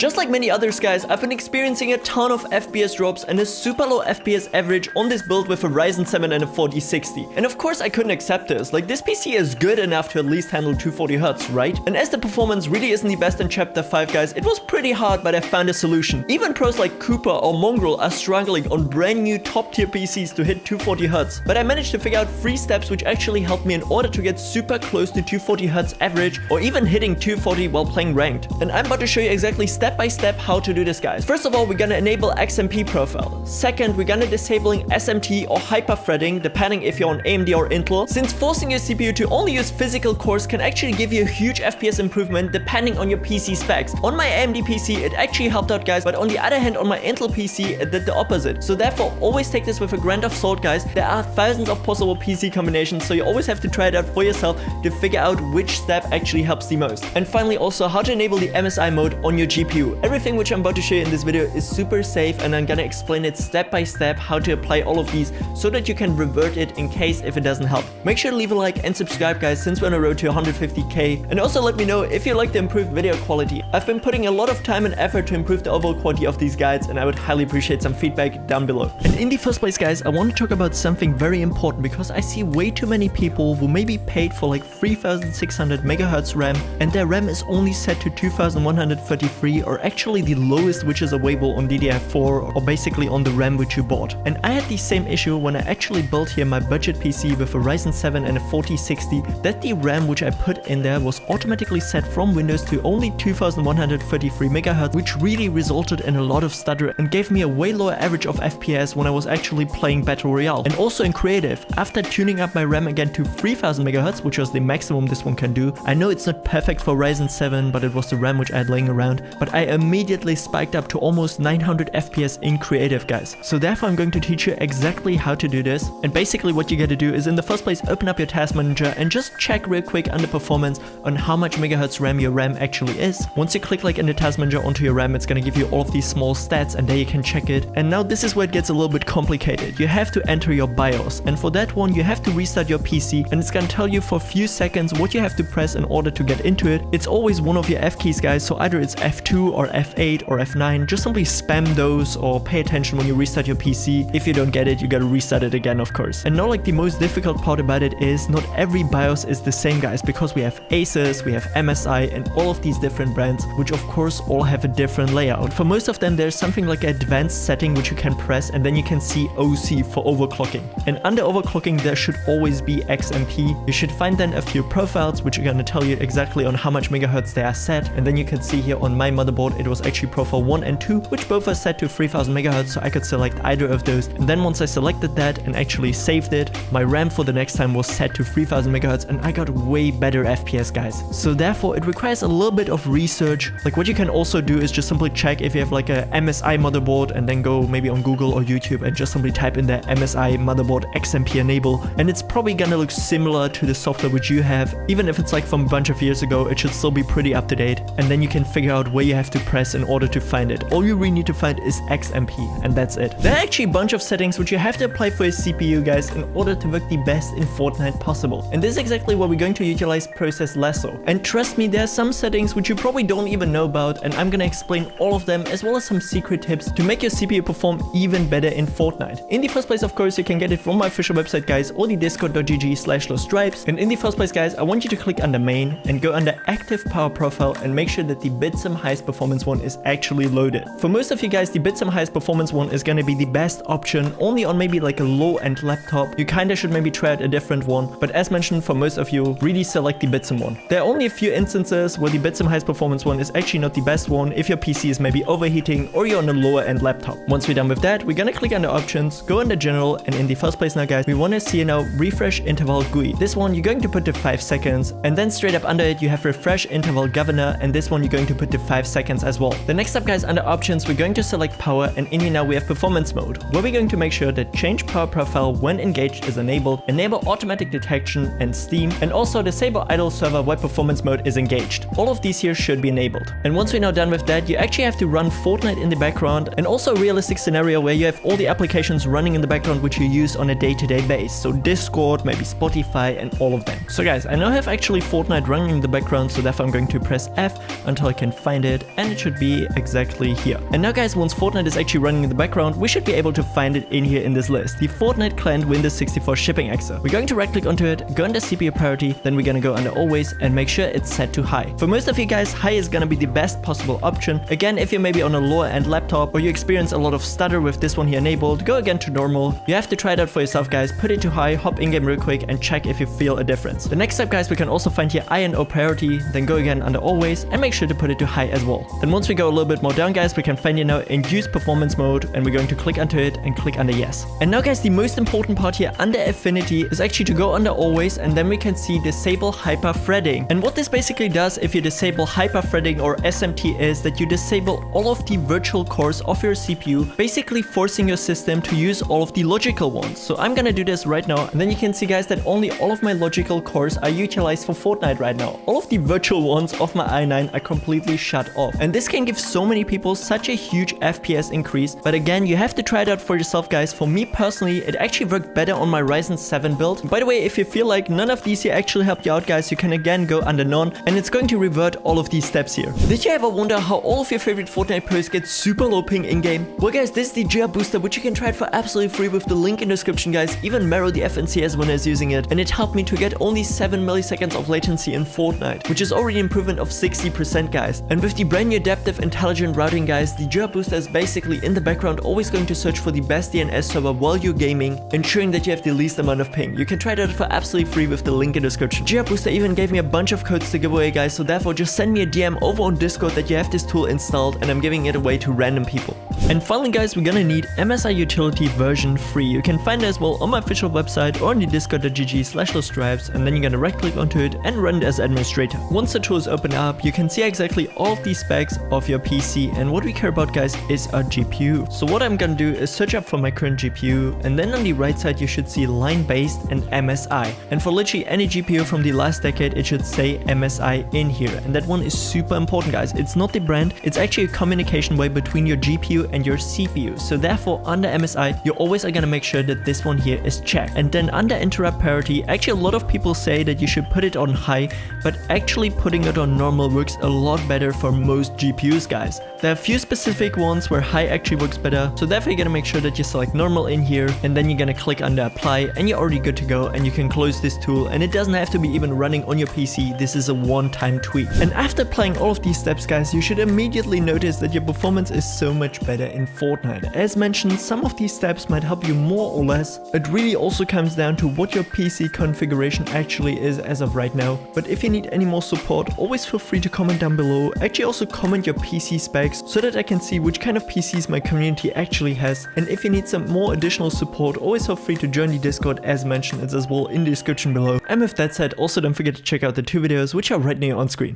Just like many others guys, I've been experiencing a ton of FPS drops and a super low FPS average on this build with a Ryzen 7 and a 4060. And of course I couldn't accept this, like this PC is good enough to at least handle 240Hz, right? And as the performance really isn't the best in Chapter 5 guys, it was pretty hard, but I found a solution. Even pros like Cooper or Mongrel are struggling on brand new top tier PCs to hit 240Hz. But I managed to figure out 3 steps which actually helped me in order to get super close to 240Hz average or even hitting 240 while playing ranked. And I'm about to show you exactly step by step how to do this guys. First of all, we're gonna enable XMP Profile. Second, we're gonna disabling SMT or hyper threading depending if you're on AMD or Intel, since forcing your CPU to only use physical cores can actually give you a huge FPS improvement depending on your PC specs. On my AMD PC it actually helped out guys, but on the other hand on my Intel PC it did the opposite. So therefore always take this with a grain of salt guys. There are thousands of possible PC combinations, so you always have to try it out for yourself to figure out which step actually helps the most. And finally also how to enable the MSI mode on your GPU. Everything which I'm about to show you in this video is super safe, and I'm gonna explain it step by step how to apply all of these so that you can revert it in case if it doesn't help. Make sure to leave a like and subscribe guys, since we're on a road to 150k, and also let me know if you like the improved video quality. I've been putting a lot of time and effort to improve the overall quality of these guides, and I would highly appreciate some feedback down below. And in the first place guys, I want to talk about something very important, because I see way too many people who maybe paid for like 3600 MHz RAM and their RAM is only set to 2133, or actually the lowest which is available on DDR4 or basically on the RAM which you bought. And I had the same issue when I actually built here my budget PC with a Ryzen 7 and a 4060, that the RAM which I put in there was automatically set from Windows to only 2133 MHz, which really resulted in a lot of stutter and gave me a way lower average of FPS when I was actually playing Battle Royale. And also in creative, after tuning up my RAM again to 3000 MHz, which was the maximum this one can do. I know it's not perfect for Ryzen 7, but it was the RAM which I had laying around, but I immediately spiked up to almost 900 FPS in creative guys. So therefore I'm going to teach you exactly how to do this. And basically what you gotta do is in the first place open up your task manager and just check real quick under performance on how much megahertz RAM your RAM actually is. Once you click like in the task manager onto your RAM, it's gonna give you all of these small stats and there you can check it. And now this is where it gets a little bit complicated. You have to enter your BIOS, and for that one you have to restart your PC, and it's gonna tell you for a few seconds what you have to press in order to get into it. It's always one of your F keys guys, so either it's F2 or F8 or F9. Just simply spam those or pay attention when you restart your PC. If you don't get it, you gotta restart it again of course. And now like the most difficult part about it is not every BIOS is the same guys, because we have Asus, we have MSI and all of these different brands, which of course all have a different layout. For most of them there's something like an advanced setting which you can press, and then you can see OC for overclocking. And under overclocking there should always be XMP. You should find then a few profiles which are gonna tell you exactly on how much megahertz they are set, and then you can see here on my motherboard it was actually profile 1 and 2, which both are set to 3000 MHz, so I could select either of those. And then once I selected that and actually saved it, my RAM for the next time was set to 3000 MHz, and I got way better FPS guys. So therefore it requires a little bit of research. Like what you can also do is just simply check if you have like a MSI motherboard, and then go maybe on Google or YouTube and just simply type in the MSI motherboard XMP enable, and it's probably gonna look similar to the software which you have. Even if it's like from a bunch of years ago, it should still be pretty up to date, and then you can figure out where you have to press in order to find it. All you really need to find is XMP, and that's it. There are actually a bunch of settings which you have to apply for your CPU guys in order to work the best in Fortnite possible. And this is exactly what we're going to utilize Process Lasso. And trust me, there are some settings which you probably don't even know about, and I'm gonna explain all of them as well as some secret tips to make your CPU perform even better in Fortnite. In the first place of course you can get it from my official website guys, or the discord.gg/loststripes. And in the first place guys, I want you to click under main and go under active power profile and make sure that the Bitsum highest performance one is actually loaded. For most of you guys the Bitsum highest performance one is gonna be the best option only on maybe like a low end laptop. You kinda should maybe try out a different one, but as mentioned for most of you, really select the Bitsum one. There are only a few instances where the Bitsum highest performance one is actually not the best one if your PC is maybe overheating or you're on a lower end laptop. Once we're done with that, we're gonna click under options, go under general, and in the first place now guys, we wanna see now refresh interval GUI. This one you're going to put to 5 seconds, and then straight up under it you have refresh interval governor, and this one you're going to put to 5 seconds as well. The next up guys, under options we're going to select power, and in here now we have performance mode, where we're going to make sure that change power profile when engaged is enabled, enable automatic detection and Steam, and also disable idle server while performance mode is engaged. All of these here should be enabled. And once we're now done with that, you actually have to run Fortnite in the background, and also a realistic scenario where you have all the applications running in the background which you use on a day-to-day basis. So Discord, maybe Spotify, and all of them. So guys, I now have actually Fortnite running in the background, so therefore I'm going to press F until I can find it, it, and it should be exactly here. And now guys, once Fortnite is actually running in the background, we should be able to find it in here in this list, the Fortnite client Windows 64 shipping exe. We're going to right click onto it, go under CPU priority, then we're gonna go under always and make sure it's set to high. For most of you guys, high is gonna be the best possible option. Again, if you're maybe on a lower end laptop or you experience a lot of stutter with this one here enabled, go again to normal. You have to try it out for yourself guys, put it to high, hop in game real quick and check if you feel a difference. The next step guys, we can also find here I&O priority, then go again under always and make sure to put it to high as well. Then once we go a little bit more down guys, we can find here now induce performance mode, and we're going to click onto it and click under yes. And now guys, the most important part here under affinity is actually to go under always, and then we can see disable hyper threading. And what this basically does if you disable hyper threading or SMT is that you disable all of the virtual cores of your CPU, basically forcing your system to use all of the logical ones. So I'm gonna do this right now, and then you can see guys that only all of my logical cores are utilized for Fortnite right now. All of the virtual ones of my i9 are completely shut off. And this can give so many people such a huge FPS increase, but again, you have to try it out for yourself guys. For me personally, it actually worked better on my Ryzen 7 build. By the way, if you feel like none of these here actually helped you out guys, you can again go under none, and it's going to revert all of these steps here. Did you ever wonder how all of your favorite Fortnite pros get super low ping in-game? Well guys, this is the GR booster, which you can try it for absolutely free with the link in the description guys. Even Mero the FNCS winner is using it, and it helped me to get only 7 milliseconds of latency in Fortnite, which is already an improvement of 60% guys. And with the brand new adaptive intelligent routing guys, the GR booster is basically in the background always going to search for the best DNS server while you're gaming, ensuring that you have the least amount of ping. You can try it out for absolutely free with the link in the description. GR booster even gave me a bunch of codes to give away guys, so therefore just send me a DM over on Discord that you have this tool installed, and I'm giving it away to random people. And finally guys, we're gonna need MSI Utility version 3. You can find it as well on my official website or on the discord.gg/lostdrives, and then you're gonna right click onto it and run it as administrator. Once the tool is opened up, you can see exactly all of the specs of your PC, and what we care about guys is our GPU. So what I'm gonna do is search up for my current GPU, and then on the right side you should see line based and MSI. And for literally any GPU from the last decade, it should say MSI in here, and that one is super important guys. It's not the brand, it's actually a communication way between your GPU and your CPU. So therefore under MSI, you always are gonna make sure that this one here is checked. And then under interrupt parity, actually a lot of people say that you should put it on high, but actually putting it on normal works a lot better for most GPUs guys. There are a few specific ones where high actually works better, so therefore you're gonna make sure that you select normal in here, and then you're gonna click under apply, and you're already good to go, and you can close this tool, and it doesn't have to be even running on your PC. This is a one-time tweak. And after applying all of these steps guys, you should immediately notice that your performance is so much better in Fortnite. As mentioned, some of these steps might help you more or less. It really also comes down to what your PC configuration actually is as of right now. But if you need any more support, always feel free to comment down below. Actually also comment your PC specs so that I can see which kind of PCs my community actually has. And if you need some more additional support, always feel free to join the Discord as mentioned. It's as well in the description below. And with that said, also don't forget to check out the 2 videos which are right now on screen.